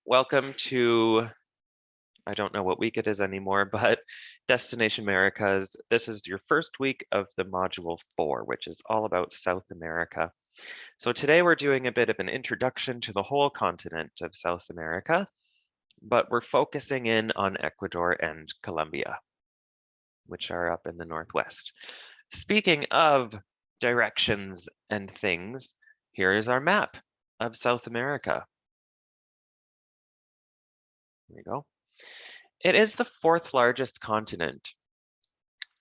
welcome to, I don't know what week it is anymore, but Destination Americas. This is your first week of the Module 4, which is all about South America. So today we're doing a bit of an introduction to the whole continent of South America, but we're focusing in on Ecuador and Colombia, which are up in the Northwest. Speaking of directions and things, here is our map of South America. There we go. It is the fourth largest continent,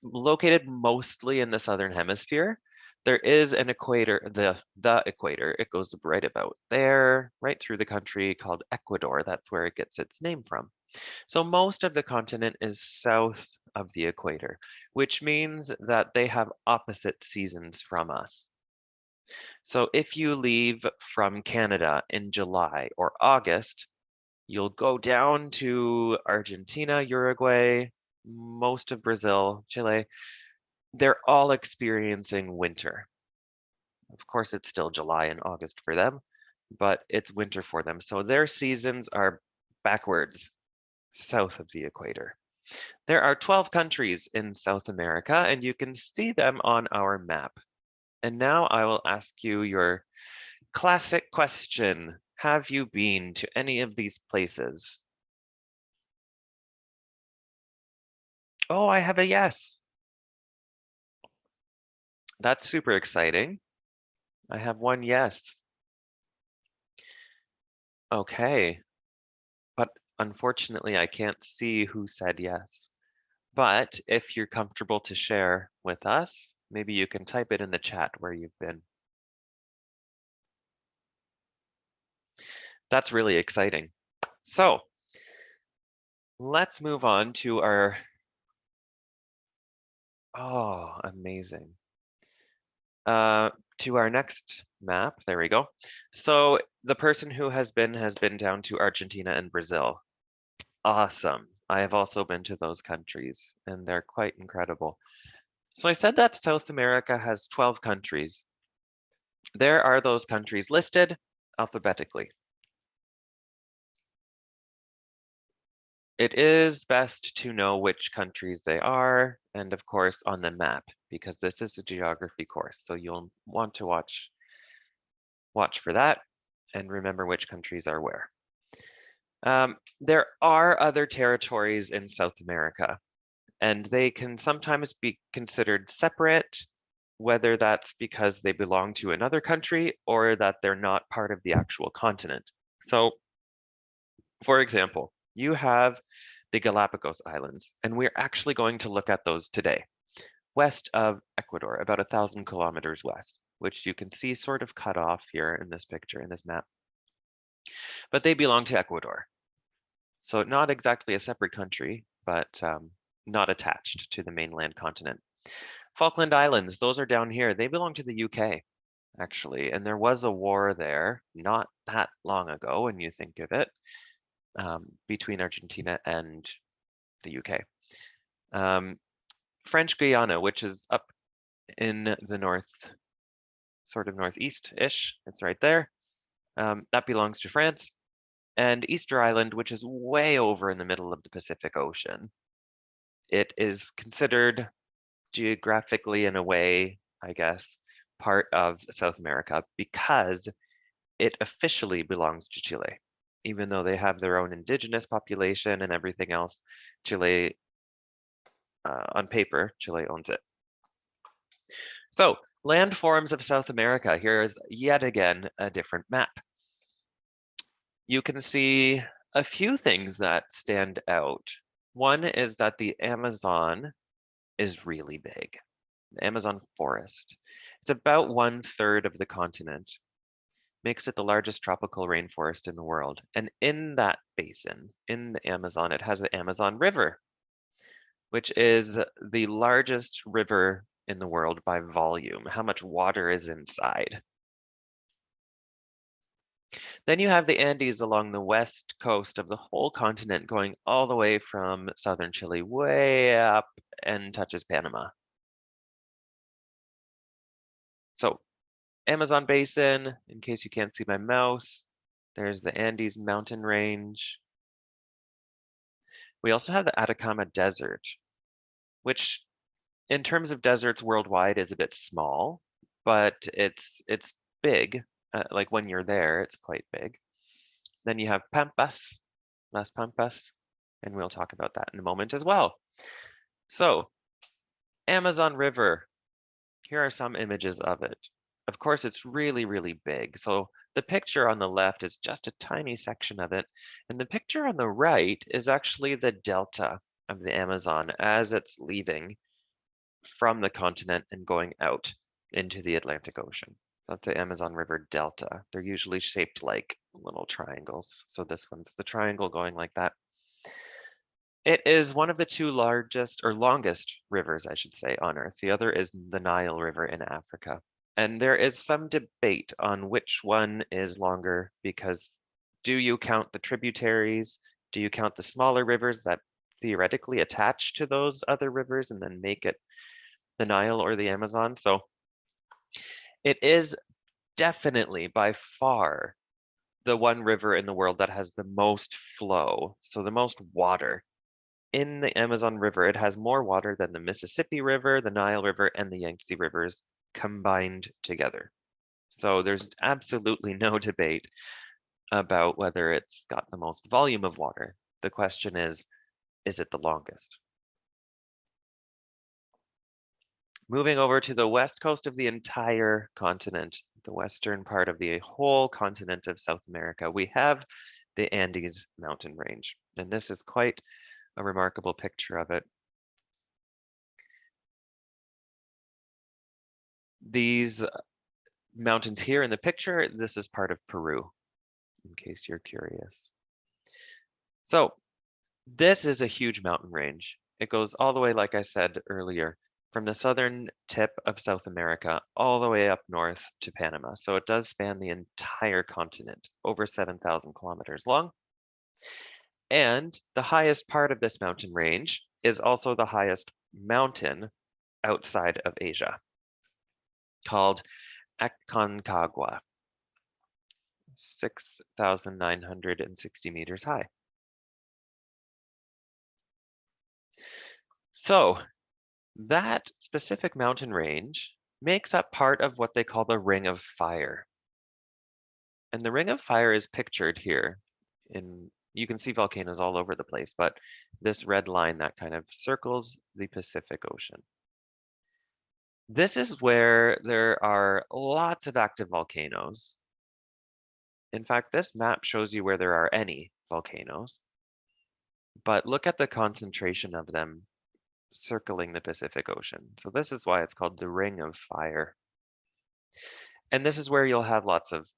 located mostly in the southern hemisphere. There is an equator, the equator. It goes right about there, right through the country, called Ecuador. That's where it gets its name from. So most of the continent is south of the equator, which means that they have opposite seasons from us. So if you leave from Canada in July or August, you'll go down to Argentina, Uruguay, most of Brazil, Chile. They're all experiencing winter. Of course, it's still July and August for them, but it's winter for them. So their seasons are backwards, south of the equator. There are 12 countries in South America, and you can see them on our map. And now I will ask you your classic question. Have you been to any of these places? Oh, I have a yes. That's super exciting. I have one yes. Okay, but unfortunately I can't see who said yes. But if you're comfortable to share with us, maybe you can type it in the chat where you've been. That's really exciting. So let's move on to our, oh, amazing. To our next map, there we go. So the person who has been down to Argentina and Brazil. Awesome. I have also been to those countries and they're quite incredible. So I said that South America has 12 countries. There are those countries listed alphabetically. It is best to know which countries they are, and of course on the map, because this is a geography course, so you'll want to watch for that and remember which countries are where. There are other territories in South America, and they can sometimes be considered separate, whether that's because they belong to another country or that they're not part of the actual continent. So, for example, you have the Galapagos Islands, and we're actually going to look at those today, west of Ecuador, about 1,000 kilometers west, which you can see sort of cut off here in this picture, in this map. But they belong to Ecuador. So not exactly a separate country, but not attached to the mainland continent. Falkland Islands, those are down here. They belong to the UK, actually. And there was a war there not that long ago, when you think of it, between Argentina and the UK. French Guiana, which is up in the north, sort of northeast-ish, it's right there. That belongs to France. And Easter Island, which is way over in the middle of the Pacific Ocean. It is considered geographically, in a way, I guess, part of South America because it officially belongs to Chile. Even though they have their own indigenous population and everything else, Chile, on paper, Chile owns it. So, landforms of South America. Here is yet again a different map. You can see a few things that stand out. One is that the Amazon is really big. The Amazon forest. It's about 1/3 of the continent. Makes it the largest tropical rainforest in the world. And in that basin, in the Amazon, it has the Amazon River, which is the largest river in the world by volume. How much water is inside? Then you have the Andes along the west coast of the whole continent, going all the way from southern Chile way up and touches Panama. So Amazon basin, in case you can't see my mouse, There's the Andes mountain range. We also have the Atacama Desert, which in terms of deserts worldwide is a bit small, but it's big. Like when you're there, it's quite big. Then you have Pampas, Las Pampas, and we'll talk about that in a moment as well. So, Amazon River. Here are some images of it. Of course, it's really, really big. So the picture on the left is just a tiny section of it. And the picture on the right is actually the delta of the Amazon as it's leaving from the continent and going out into the Atlantic Ocean. That's the Amazon River Delta. They're usually shaped like little triangles. So this one's the triangle going like that. It is one of the two largest or longest rivers, I should say, on Earth. The other is the Nile River in Africa. And there is some debate on which one is longer because do you count the tributaries? Do you count the smaller rivers that theoretically attach to those other rivers and then make it the Nile or the Amazon? So it is definitely by far the one river in the world that has the most flow, so the most water. In the Amazon River, it has more water than the Mississippi River, the Nile River, and the Yangtze Rivers combined together. So there's absolutely no debate about whether it's got the most volume of water. The question is it the longest? Moving over to the west coast of the entire continent, the western part of the whole continent of South America, we have the Andes mountain range. And this is quite a remarkable picture of it. These mountains here in the picture, this is part of Peru, in case you're curious. So this is a huge mountain range. It goes all the way, like I said earlier, from the southern tip of South America all the way up north to Panama. So it does span the entire continent, over 7,000 kilometers long. And the highest part of this mountain range is also the highest mountain outside of Asia, called Aconcagua, 6,960 meters high. So that specific mountain range makes up part of what they call the Ring of Fire. And the Ring of Fire is pictured here. You can see volcanoes all over the place, but this red line that kind of circles the Pacific Ocean. This is where there are lots of active volcanoes. In fact, this map shows you where there are any volcanoes. But look at the concentration of them circling the Pacific Ocean. So this is why it's called the Ring of Fire. And this is where you'll have lots of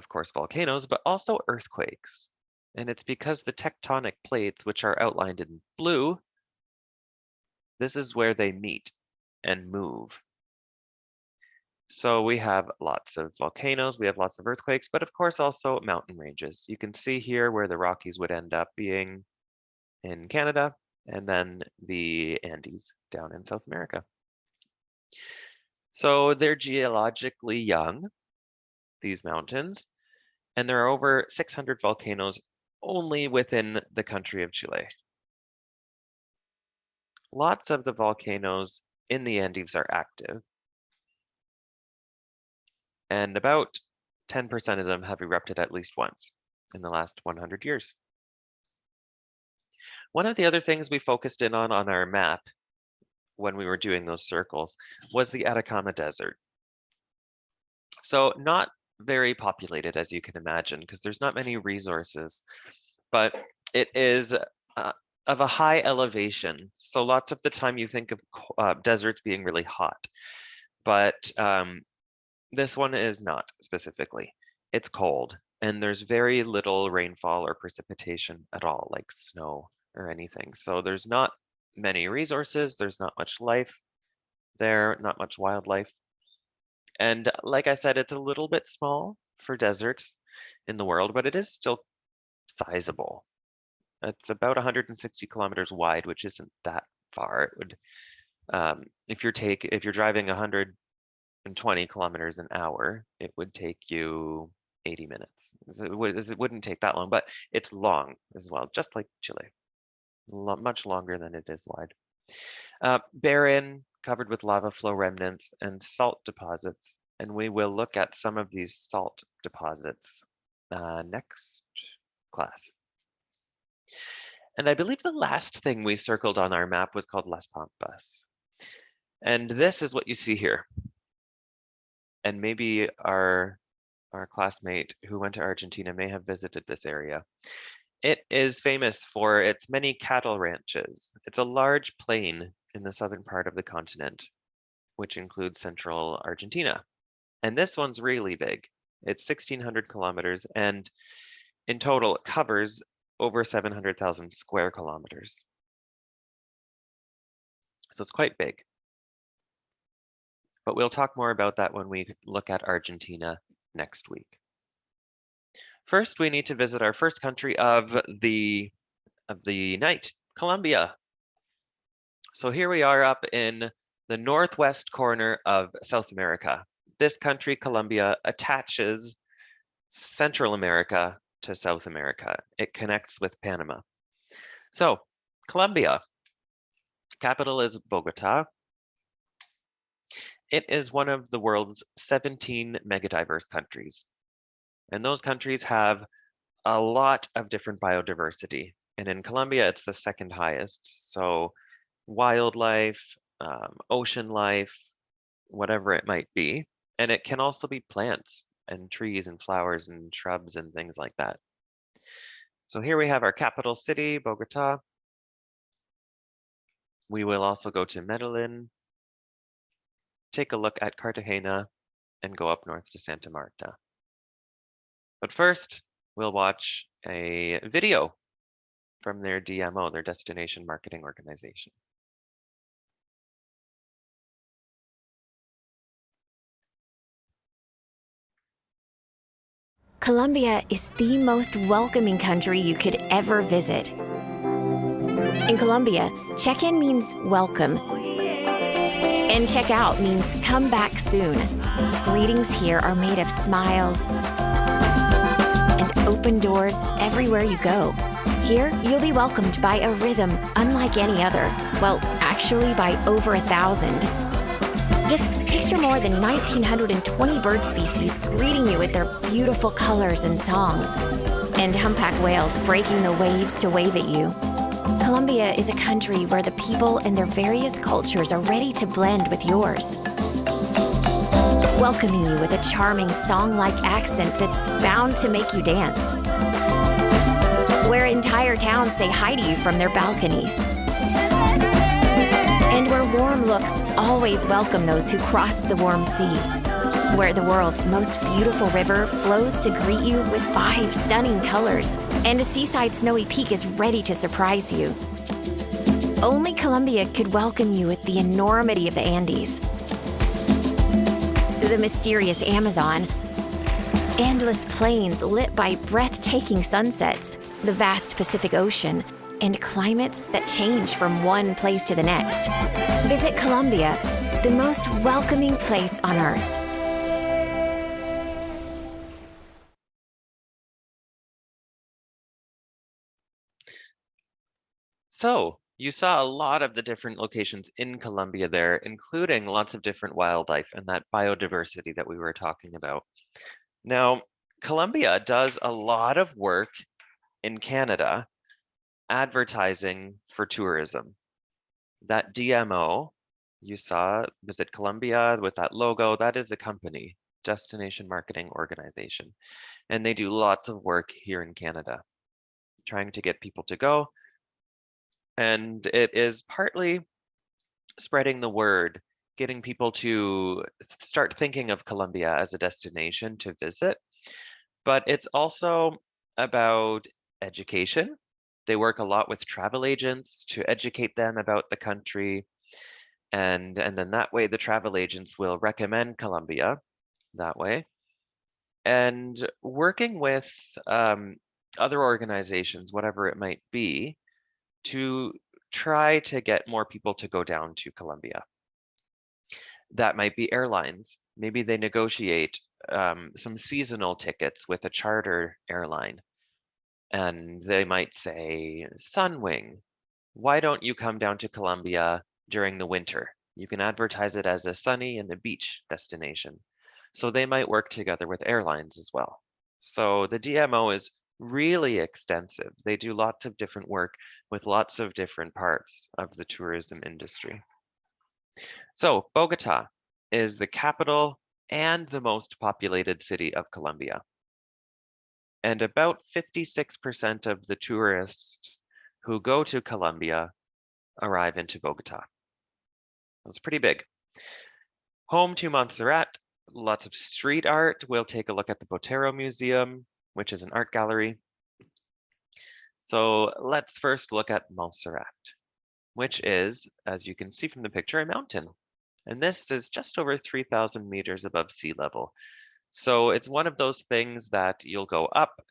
course, volcanoes, but also earthquakes. And it's because the tectonic plates, which are outlined in blue, this is where they meet and move. So we have lots of volcanoes, we have lots of earthquakes, but of course also mountain ranges. You can see here where the Rockies would end up being in Canada, and then the Andes down in South America. So they're geologically young, these mountains, and there are over 600 volcanoes only within the country of Chile. Lots of the volcanoes in the Andes are active, and about 10% of them have erupted at least once in the last 100 years. One of the other things we focused in on our map when we were doing those circles was the Atacama Desert. So not very populated, as you can imagine, because there's not many resources, but it is of a high elevation. So lots of the time you think of deserts being really hot, but this one is not specifically. It's cold, and there's very little rainfall or precipitation at all, like snow or anything. So there's not many resources, there's not much life there, not much wildlife. And like I said, it's a little bit small for deserts in the world, but it is still sizable. It's about 160 kilometers wide, which isn't that far. It would, if you're driving 120 kilometers an hour, it would take you 80 minutes. It wouldn't take that long, but it's long as well, just like Chile. Much longer than it is wide. Barren, covered with lava flow remnants and salt deposits. And we will look at some of these salt deposits next class. And I believe the last thing we circled on our map was called Las Pampas. And this is what you see here. And maybe our classmate who went to Argentina may have visited this area. It is famous for its many cattle ranches. It's a large plain in the southern part of the continent, which includes central Argentina. And this one's really big. It's 1,600 kilometers, and in total, it covers over 700,000 square kilometers. So it's quite big. But we'll talk more about that when we look at Argentina next week. First, we need to visit our first country of the night, Colombia. So here we are up in the northwest corner of South America. This country, Colombia, attaches Central America to South America. It connects with Panama. So, Colombia, capital is Bogota. It is one of the world's 17 megadiverse countries. And those countries have a lot of different biodiversity. And in Colombia, it's the second highest. So wildlife, ocean life, whatever it might be. And it can also be plants and trees and flowers and shrubs and things like that. So here we have our capital city, Bogota. We will also go to Medellin, take a look at Cartagena, and go up north to Santa Marta. But first, we'll watch a video from their DMO, their Destination Marketing Organization. Colombia is the most welcoming country you could ever visit. In Colombia, check-in means welcome, and check-out means come back soon. Greetings here are made of smiles and open doors everywhere you go. Here, you'll be welcomed by a rhythm unlike any other. Well, actually by over 1,000. Just picture more than 1,920 bird species greeting you with their beautiful colors and songs, and humpback whales breaking the waves to wave at you. Colombia is a country where the people and their various cultures are ready to blend with yours, welcoming you with a charming song-like accent that's bound to make you dance, where entire towns say hi to you from their balconies, and where warm looks always welcome those who crossed the warm sea, where the world's most beautiful river flows to greet you with 5 stunning colors, and a seaside snowy peak is ready to surprise you. Only Colombia could welcome you with the enormity of the Andes, the mysterious Amazon, endless plains lit by breathtaking sunsets, the vast Pacific Ocean, and climates that change from one place to the next. Visit Colombia, the most welcoming place on Earth. So you saw a lot of the different locations in Colombia there, including lots of different wildlife and that biodiversity that we were talking about. Now, Colombia does a lot of work in Canada advertising for tourism. That DMO you saw, Visit Colombia, with that logo, that is a company, Destination Marketing Organization. And they do lots of work here in Canada, trying to get people to go. And it is partly spreading the word, getting people to start thinking of Colombia as a destination to visit. But it's also about education. They work a lot with travel agents to educate them about the country. And then that way the travel agents will recommend Colombia that way. And working with other organizations, whatever it might be, to try to get more people to go down to Colombia. That might be airlines. Maybe they negotiate some seasonal tickets with a charter airline. And they might say, Sunwing, why don't you come down to Colombia during the winter? You can advertise it as a sunny and a beach destination. So they might work together with airlines as well. So the DMO is really extensive. They do lots of different work with lots of different parts of the tourism industry. So Bogota is the capital and the most populated city of Colombia. And about 56% of the tourists who go to Colombia arrive into Bogota. That's pretty big. Home to Montserrat, lots of street art. We'll take a look at the Botero Museum, which is an art gallery. So let's first look at Montserrat, which is, as you can see from the picture, a mountain. And this is just over 3,000 meters above sea level. So it's one of those things that you'll go up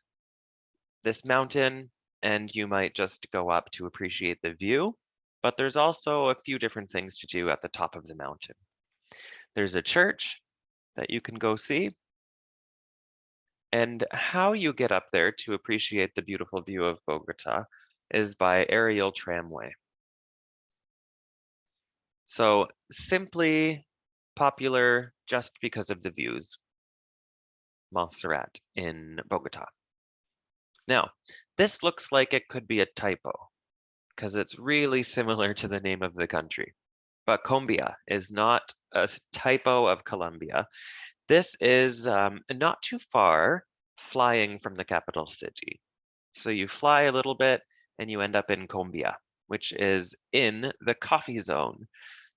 this mountain and you might just go up to appreciate the view, but there's also a few different things to do at the top of the mountain. There's a church that you can go see. And how you get up there to appreciate the beautiful view of Bogota is by aerial tramway. So simply popular just because of the views. Montserrat in Bogota. Now, this looks like it could be a typo because it's really similar to the name of the country. But Combia is not a typo of Colombia. This is not too far flying from the capital city. So you fly a little bit and you end up in Combia, which is in the coffee zone.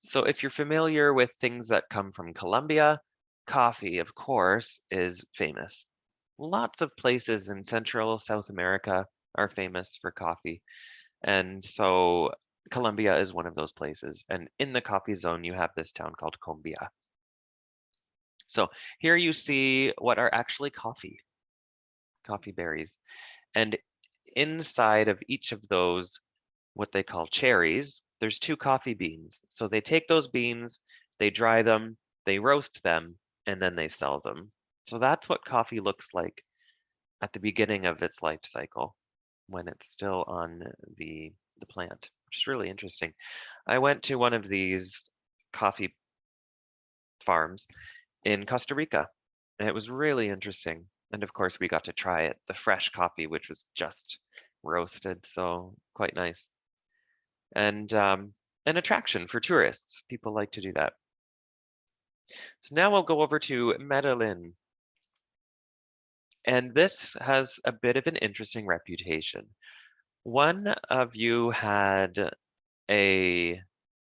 So if you're familiar with things that come from Colombia, coffee, of course, is famous. Lots of places in Central South America are famous for coffee. And so Colombia is one of those places. And in the coffee zone, you have this town called Combia. So here you see what are actually coffee berries. And inside of each of those, what they call cherries, there's 2 coffee beans. So they take those beans, they dry them, they roast them, and then they sell them. So that's what coffee looks like at the beginning of its life cycle when it's still on the plant, which is really interesting. I went to one of these coffee farms in Costa Rica, and it was really interesting. And of course, we got to try it, the fresh coffee, which was just roasted, so quite nice. And an attraction for tourists. People like to do that. So now we'll go over to Medellin. And this has a bit of an interesting reputation. One of you had a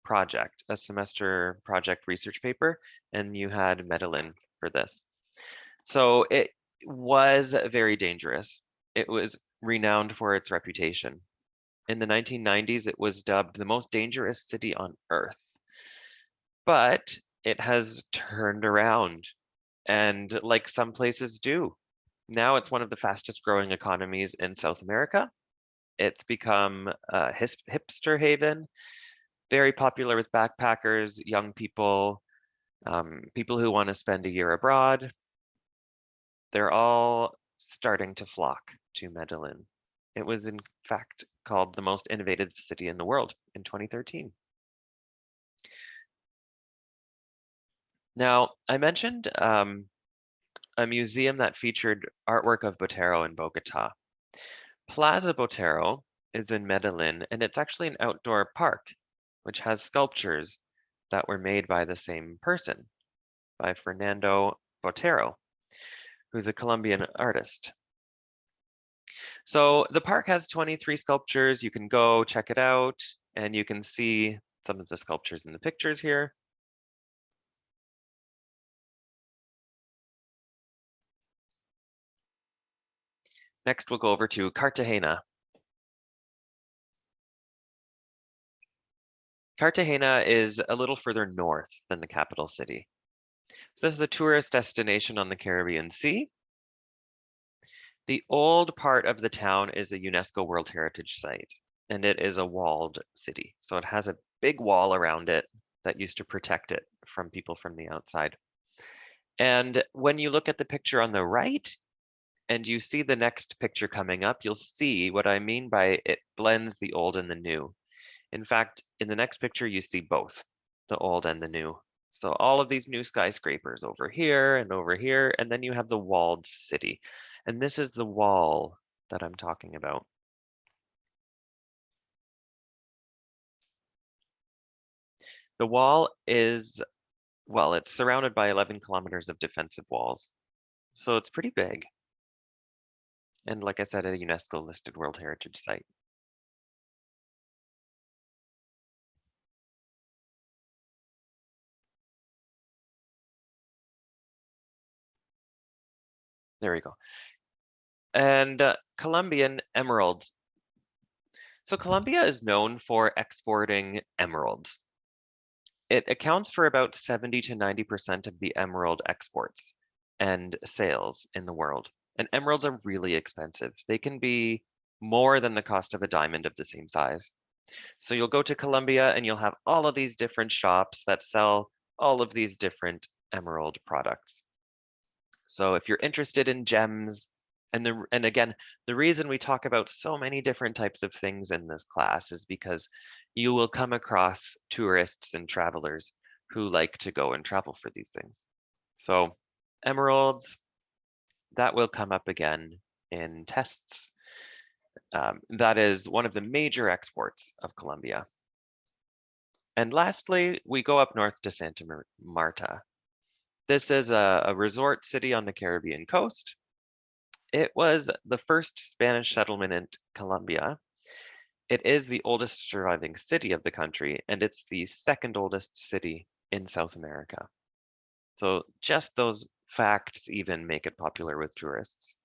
project, a semester project research paper, and you had Medellin for this. So it was very dangerous. It was renowned for its reputation. In the 1990s, it was dubbed the most dangerous city on earth. But it has turned around, and like some places do, now it's one of the fastest growing economies in South America. It's become a hipster haven, very popular with backpackers, young people, people who want to spend a year abroad. They're all starting to flock to Medellin. It was in fact called the most innovative city in the world in 2013. Now, I mentioned a museum that featured artwork of Botero in Bogota. Plaza Botero is in Medellin, and it's actually an outdoor park, which has sculptures that were made by the same person, by Fernando Botero, who's a Colombian artist. So the park has 23 sculptures. You can go check it out, and you can see some of the sculptures in the pictures here. Next, we'll go over to Cartagena. Cartagena is a little further north than the capital city. So this is a tourist destination on the Caribbean Sea. The old part of the town is a UNESCO World Heritage Site, and it is a walled city. So it has a big wall around it that used to protect it from people from the outside. And when you look at the picture on the right and you see the next picture coming up, you'll see what I mean by it blends the old and the new. In fact, in the next picture, you see both the old and the new. So all of these new skyscrapers over here, and then you have the walled city. And this is the wall that I'm talking about. The wall is, well, it's surrounded by 11 kilometers of defensive walls. So it's pretty big. And like I said, a UNESCO listed World Heritage Site. There we go. And Colombian emeralds. So Colombia is known for exporting emeralds. It accounts for about 70 to 90% of the emerald exports and sales in the world. And emeralds are really expensive. They can be more than the cost of a diamond of the same size. So you'll go to Colombia and you'll have all of these different shops that sell all of these different emerald products. So if you're interested in gems, and again, the reason we talk about so many different types of things in this class is because you will come across tourists and travelers who like to go and travel for these things. So emeralds, that will come up again in tests. That is one of the major exports of Colombia. And lastly, we go up north to Santa Marta. This is a resort city on the Caribbean coast. It was the first Spanish settlement in Colombia. It is the oldest surviving city of the country, and it's the second oldest city in South America. So just those facts even make it popular with tourists.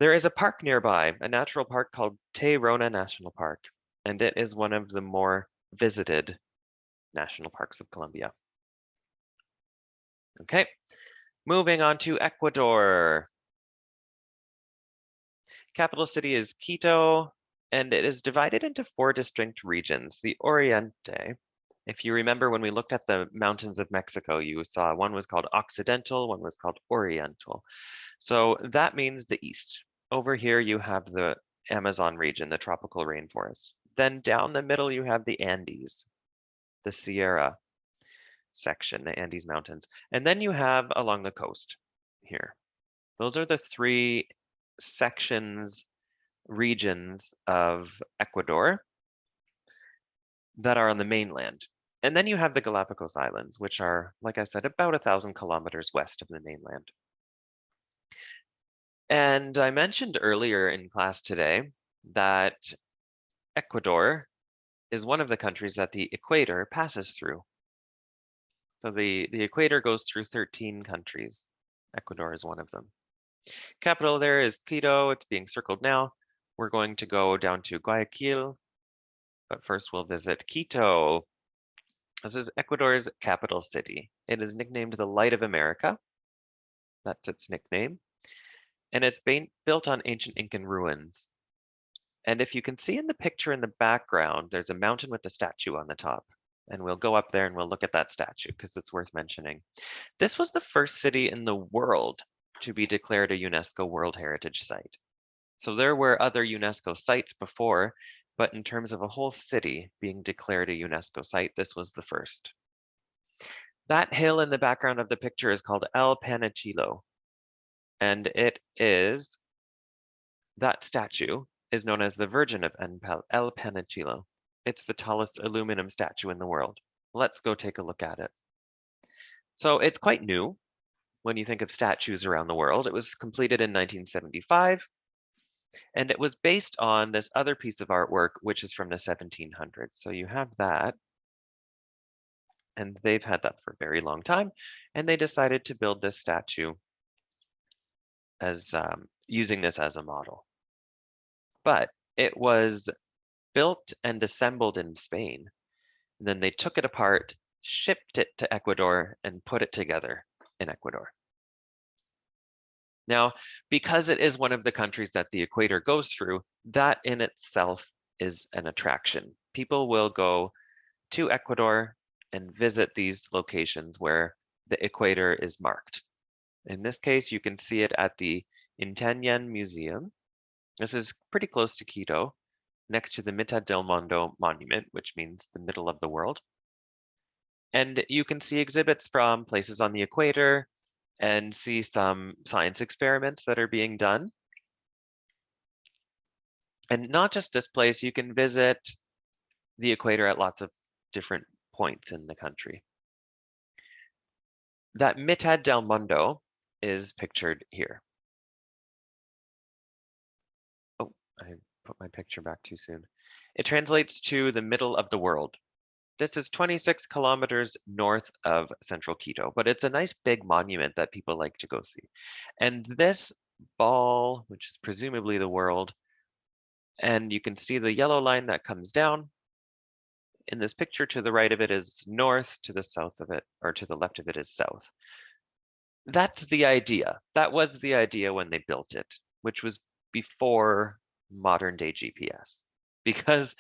There is a park nearby, a natural park called Tayrona National Park, and it is one of the more visited national parks of Colombia. Okay, moving on to Ecuador. Capital city is Quito, and it is divided into 4 distinct regions. The Oriente, if you remember when we looked at the mountains of Mexico, you saw one was called Occidental, one was called Oriental. So that means the east. Over here you have the Amazon region, the tropical rainforest. Then down the middle you have the Andes, the Sierra section, the Andes Mountains. And then you have along the coast here. Those are the 3 sections, regions of Ecuador that are on the mainland. And then you have the Galapagos Islands, which are, like I said, about 1,000 kilometers west of the mainland. And I mentioned earlier in class today that Ecuador is one of the countries that the equator passes through. So the equator goes through 13 countries. Ecuador is one of them. Capital there is Quito. It's being circled now. We're going to go down to Guayaquil, but first we'll visit Quito. This is Ecuador's capital city. It is nicknamed the Light of America. That's its nickname. And it's built on ancient Incan ruins. And if you can see in the picture in the background, there's a mountain with a statue on the top. And we'll go up there and we'll look at that statue because it's worth mentioning. This was the first city in the world to be declared a UNESCO World Heritage Site. So there were other UNESCO sites before, but in terms of a whole city being declared a UNESCO site, this was the first. That hill in the background of the picture is called El Panechillo. And it is, that statue is known as the Virgin of El Panechillo. It's the tallest aluminum statue in the world. Let's go take a look at it. So it's quite new when you think of statues around the world. It was completed in 1975, and it was based on this other piece of artwork, which is from the 1700s. So you have that, and they've had that for a very long time, and they decided to build this statue as using this as a model. But it was built and assembled in Spain. And then they took it apart, shipped it to Ecuador, and put it together in Ecuador. Now, because it is one of the countries that the equator goes through, that in itself is an attraction. People will go to Ecuador and visit these locations where the equator is marked. In this case, you can see it at the Intiñan Museum. This is pretty close to Quito, next to the Mitad del Mundo monument, which means the middle of the world. And you can see exhibits from places on the equator and see some science experiments that are being done. And not just this place, you can visit the equator at lots of different points in the country. That Mitad del Mundo is pictured here. Oh, I put my picture back too soon. It translates to the middle of the world. This is 26 kilometers north of central Quito, but it's a nice big monument that people like to go see. And this ball, which is presumably the world, and you can see the yellow line that comes down. In this picture, to the right of it is north, to the south of it, or to the left of it is south. That's the idea. That was the idea when they built it, which was before modern day GPS. Because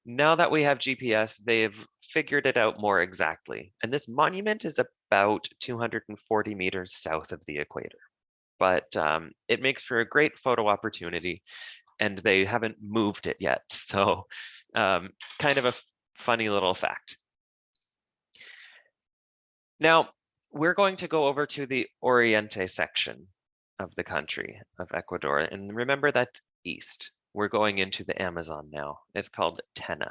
now that we have GPS, they've figured it out more exactly. And this monument is about 240 meters south of the equator. But it makes for a great photo opportunity, and they haven't moved it yet. So kind of a funny little fact. Now, we're going to go over to the Oriente section of the country of Ecuador. And remember, that's east. We're going into the Amazon now. It's called Tena.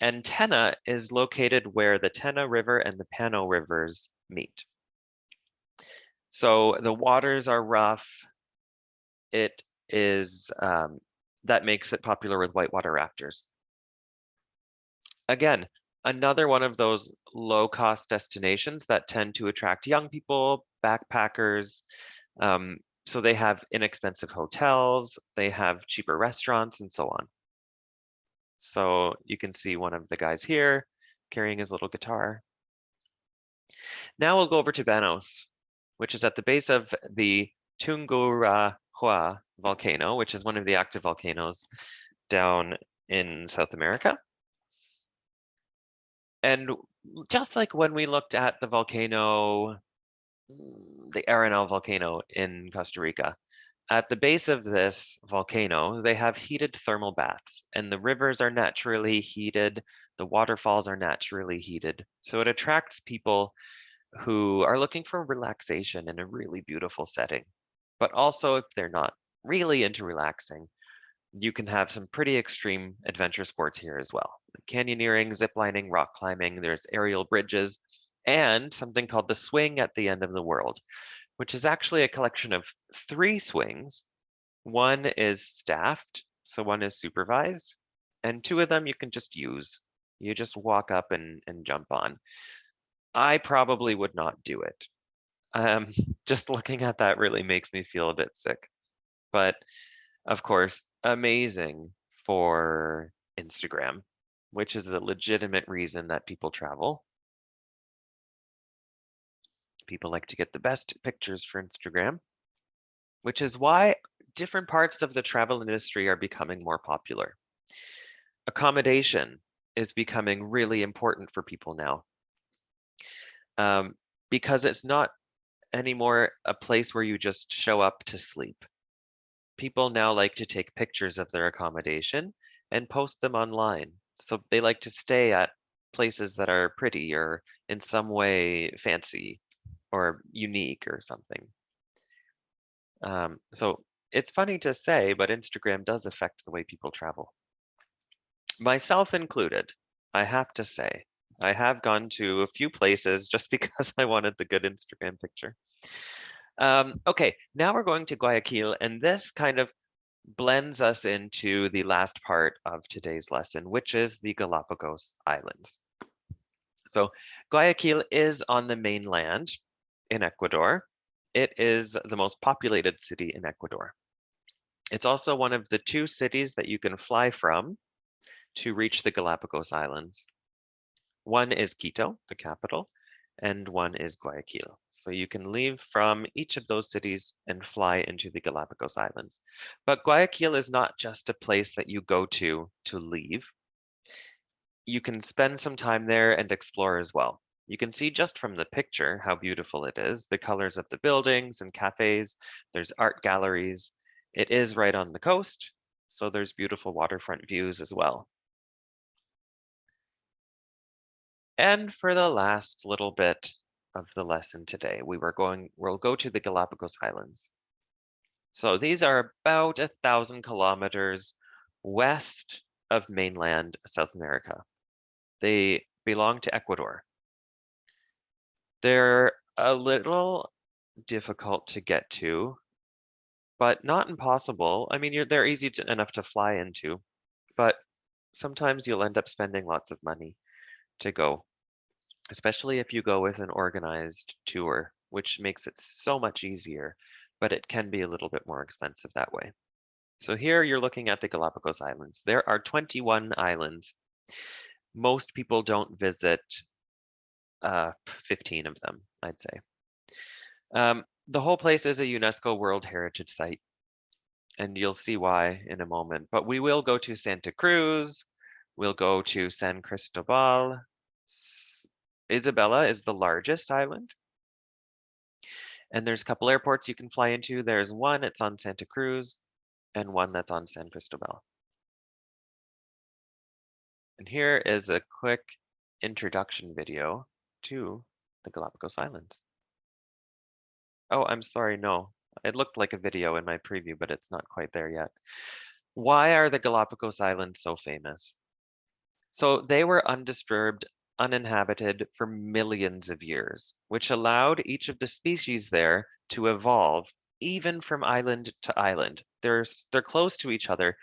And Tena is located where the Tena River and the Pano rivers meet. So the waters are rough. It is, that makes it popular with whitewater rafters. Again, another one of those low-cost destinations that tend to attract young people, backpackers. So they have inexpensive hotels, they have cheaper restaurants, and so on. So you can see one of the guys here carrying his little guitar. Now we'll go over to Banos, which is at the base of the Tungurahua volcano, which is one of the active volcanoes down in South America. And just like when we looked at the volcano, the Arenal volcano in Costa Rica, at the base of this volcano, they have heated thermal baths, and the rivers are naturally heated, the waterfalls are naturally heated. So it attracts people who are looking for relaxation in a really beautiful setting. But also, if they're not really into relaxing, you can have some pretty extreme adventure sports here as well. Canyoneering, ziplining, rock climbing, there's aerial bridges, and something called the swing at the end of the world, which is actually a collection of 3 swings. One is staffed, so one is supervised, and 2 of them you can just use. You just walk up and jump on. I probably would not do it. Just looking at that really makes me feel a bit sick. But of course, amazing for Instagram, which is a legitimate reason that people travel. People like to get the best pictures for Instagram, which is why different parts of the travel industry are becoming more popular. Accommodation is becoming really important for people now, because it's not anymore a place where you just show up to sleep. People now like to take pictures of their accommodation and post them online. So they like to stay at places that are pretty or in some way fancy or unique or something. So it's funny to say, but Instagram does affect the way people travel. Myself included, I have to say. I have gone to a few places just because I wanted the good Instagram picture. Okay, now we're going to Guayaquil, and this kind of blends us into the last part of today's lesson, which is the Galapagos Islands. So Guayaquil is on the mainland in Ecuador. It is the most populated city in Ecuador. It's also one of the 2 cities that you can fly from to reach the Galapagos Islands. One is Quito, the capital, and one is Guayaquil. So you can leave from each of those cities and fly into the Galapagos Islands. But Guayaquil is not just a place that you go to leave. You can spend some time there and explore as well. You can see just from the picture how beautiful it is, the colors of the buildings and cafes, there's art galleries. It is right on the coast, so there's beautiful waterfront views as well. And for the last little bit of the lesson today, we'll go to the Galapagos Islands. So these are about 1,000 kilometers west of mainland South America. They belong to Ecuador. They're a little difficult to get to, but not impossible. I mean, they're easy enough to fly into, but sometimes you'll end up spending lots of money to go, especially if you go with an organized tour, which makes it so much easier, but it can be a little bit more expensive that way. So here you're looking at the Galapagos Islands. There are 21 islands. Most people don't visit 15 of them, I'd say. The whole place is a UNESCO World Heritage Site, and you'll see why in a moment. But we will go to Santa Cruz, we'll go to San Cristobal. Isabella is the largest island. And there's a couple airports you can fly into. There's one, it's on Santa Cruz, and one that's on San Cristobal. And here is a quick introduction video to the Galapagos Islands. Oh, I'm sorry, no. It looked like a video in my preview, but it's not quite there yet. Why are the Galapagos Islands so famous? So they were undisturbed, uninhabited for millions of years, which allowed each of the species there to evolve, even from island to island. They're close to each other,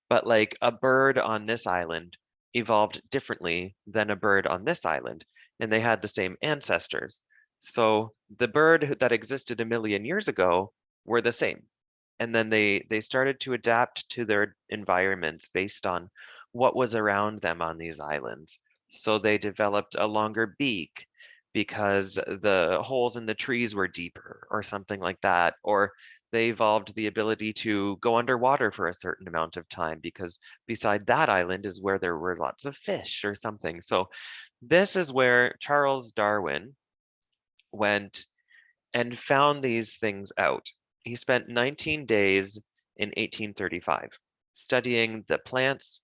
but like a bird on this island evolved differently than a bird on this island, and they had the same ancestors. So the bird that existed a million years ago were the same. And then they started to adapt to their environments based on what was around them on these islands. So they developed a longer beak because the holes in the trees were deeper or something like that. Or they evolved the ability to go underwater for a certain amount of time because beside that island is where there were lots of fish or something. So this is where Charles Darwin went and found these things out. He spent 19 days in 1835 studying the plants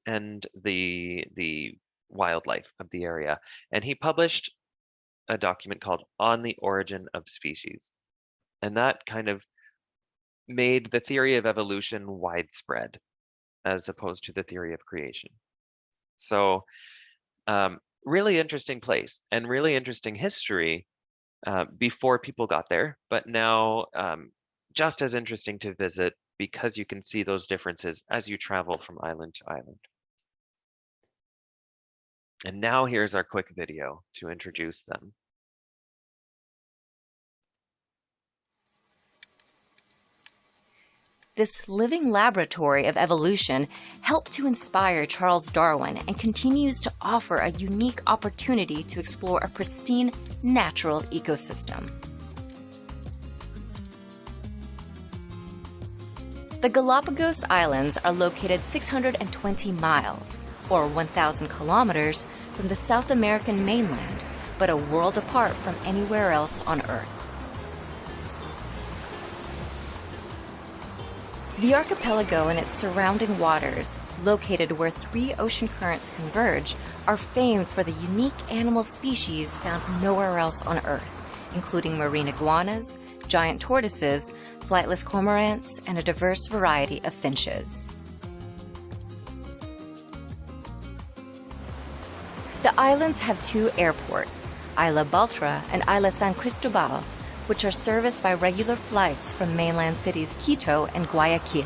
and the wildlife of the area. And he published a document called On the Origin of Species. And that kind of made the theory of evolution widespread as opposed to the theory of creation. So really interesting place and really interesting history before people got there, but now just as interesting to visit because you can see those differences as you travel from island to island. And now here's our quick video to introduce them. This living laboratory of evolution helped to inspire Charles Darwin and continues to offer a unique opportunity to explore a pristine, natural ecosystem. The Galapagos Islands are located 620 miles, or 1,000 kilometers, from the South American mainland, but a world apart from anywhere else on Earth. The archipelago and its surrounding waters, located where 3 ocean currents converge, are famed for the unique animal species found nowhere else on Earth, including marine iguanas, giant tortoises, flightless cormorants, and a diverse variety of finches. The islands have 2 airports, Isla Baltra and Isla San Cristobal, which are serviced by regular flights from mainland cities Quito and Guayaquil.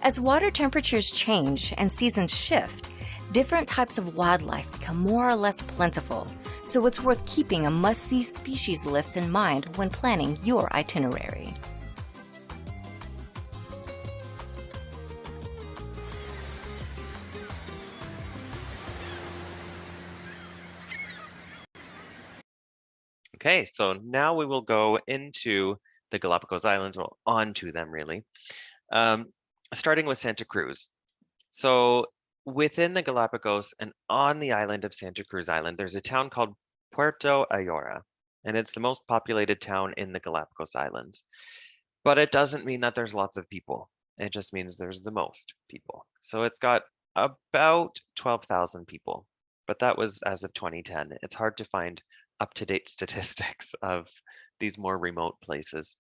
As water temperatures change and seasons shift, different types of wildlife become more or less plentiful, so it's worth keeping a must-see species list in mind when planning your itinerary. Okay, so now we will go into the Galapagos Islands, well, onto them really, starting with Santa Cruz. So within the Galapagos and on the island of Santa Cruz Island, there's a town called Puerto Ayora, and it's the most populated town in the Galapagos Islands. But it doesn't mean that there's lots of people. It just means there's the most people. So it's got about 12,000 people, but that was as of 2010. It's hard to find up-to-date statistics of these more remote places.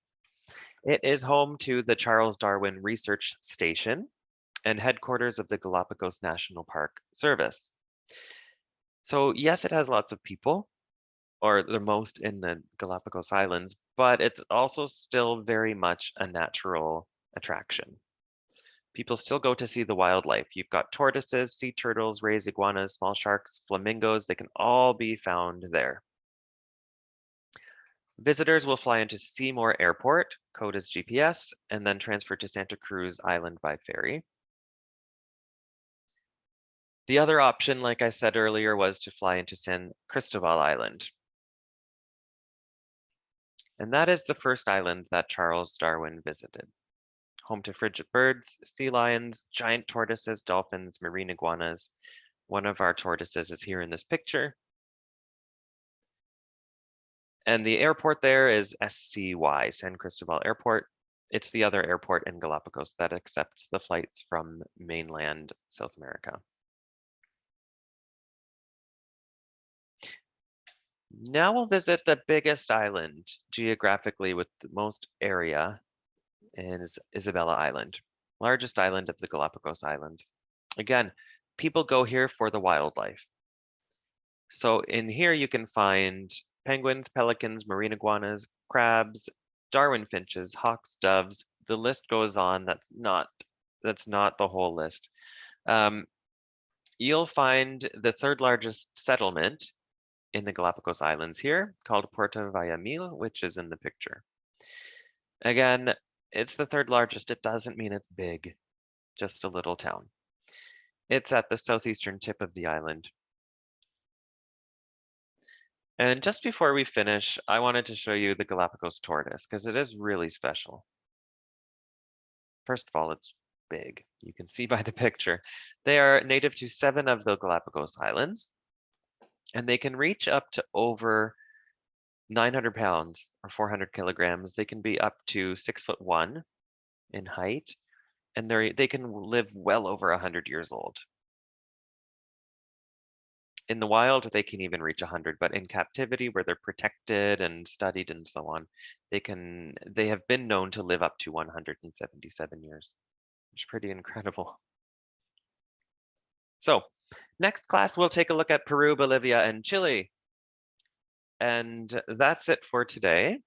It is home to the Charles Darwin Research Station and headquarters of the Galapagos National Park Service. So yes, it has lots of people, or the most in the Galapagos Islands, but it's also still very much a natural attraction. People still go to see the wildlife. You've got tortoises, sea turtles, rays, iguanas, small sharks, flamingos. They can all be found there. Visitors will fly into Seymour Airport, code is GPS, and then transfer to Santa Cruz Island by ferry. The other option, like I said earlier, was to fly into San Cristobal Island. And that is the first island that Charles Darwin visited. Home to frigid birds, sea lions, giant tortoises, dolphins, marine iguanas. One of our tortoises is here in this picture. And the airport there is SCY, San Cristobal Airport. It's the other airport in Galapagos that accepts the flights from mainland South America. Now we'll visit the biggest island geographically with the most area, is Isabella Island, largest island of the Galapagos Islands. Again, people go here for the wildlife. So in here you can find penguins, pelicans, marine iguanas, crabs, Darwin finches, hawks, doves. The list goes on. That's not the whole list. You'll find the third largest settlement in the Galapagos Islands here, called Puerto Villamil, which is in the picture. Again, it's the third largest. It doesn't mean it's big, just a little town. It's at the southeastern tip of the island. And just before we finish, I wanted to show you the Galapagos tortoise because it is really special. First of all, it's big. You can see by the picture. They are native to 7 of the Galapagos Islands, and they can reach up to over 900 pounds or 400 kilograms. They can be up to 6'1" in height, and they can live well over 100 years old. In the wild, they can even reach 100, but in captivity, where they're protected and studied and so on, they have been known to live up to 177 years, which is pretty incredible. So, next class, we'll take a look at Peru, Bolivia, and Chile. And that's it for today.